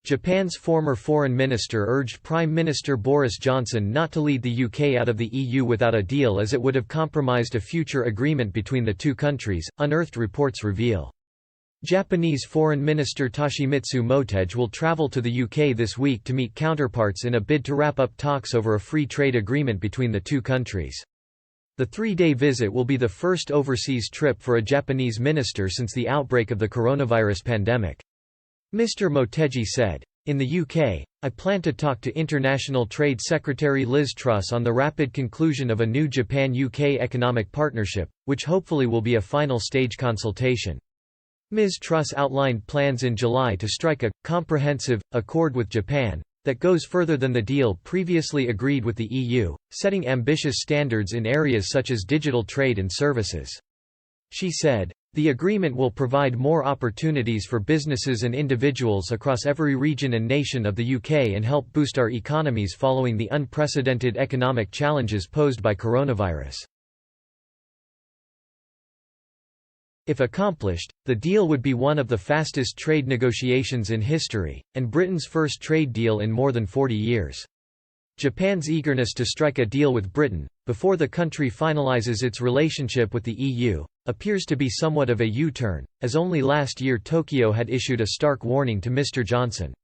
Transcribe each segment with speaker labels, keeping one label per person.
Speaker 1: Japan's former foreign minister urged Prime Minister Boris Johnson not to lead the UK out of the EU without a deal, as it would have compromised a future agreement between the two countries, unearthed reports reveal. Japanese Foreign Minister Toshimitsu Motegi will travel to the UK this week to meet counterparts in a bid to wrap up talks over a free trade agreement between the two countries. The 3-day visit will be the first overseas trip for a Japanese minister since the outbreak of the coronavirus pandemic. Mr. Motegi said, "In the UK, I plan to talk to International Trade Secretary Liz Truss on the rapid conclusion of a new Japan-UK economic partnership, which hopefully will be a final stage consultation." Ms. Truss outlined plans in July to strike a comprehensive accord with Japan that goes further than the deal previously agreed with the EU, setting ambitious standards in areas such as digital trade and services. She said, "The agreement will provide more opportunities for businesses and individuals across every region and nation of the UK and help boost our economies following the unprecedented economic challenges posed by coronavirus." If accomplished, the deal would be one of the fastest trade negotiations in history, and Britain's first trade deal in more than 40 years. Japan's eagerness to strike a deal with Britain, before the country finalises its relationship with the EU, appears to be somewhat of a U-turn, as only last year Tokyo had issued a stark warning to Mr. Johnson.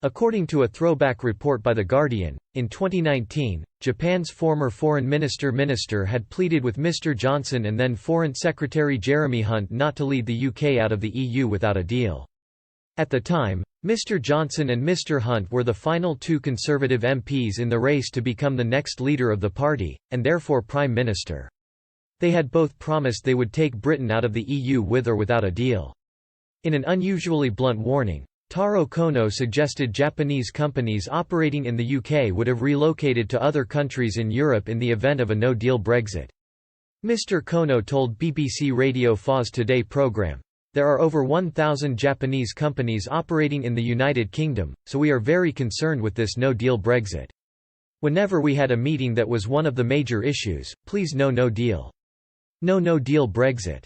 Speaker 1: According to a throwback report by The Guardian, in 2019, Japan's former foreign minister had pleaded with Mr. Johnson and then Foreign Secretary Jeremy Hunt not to lead the UK out of the EU without a deal. At the time, Mr. Johnson and Mr. Hunt were the final two Conservative MPs in the race to become the next leader of the party, and therefore Prime Minister. They had both promised they would take Britain out of the EU with or without a deal. In an unusually blunt warning, Taro Kono suggested Japanese companies operating in the UK would have relocated to other countries in Europe in the event of a no-deal Brexit. Mr. Kono told BBC Radio 4's Today programme, "There are over 1,000 Japanese companies operating in the United Kingdom, so we are very concerned with this no-deal Brexit. Whenever we had a meeting that was one of the major issues, please no deal. No deal Brexit."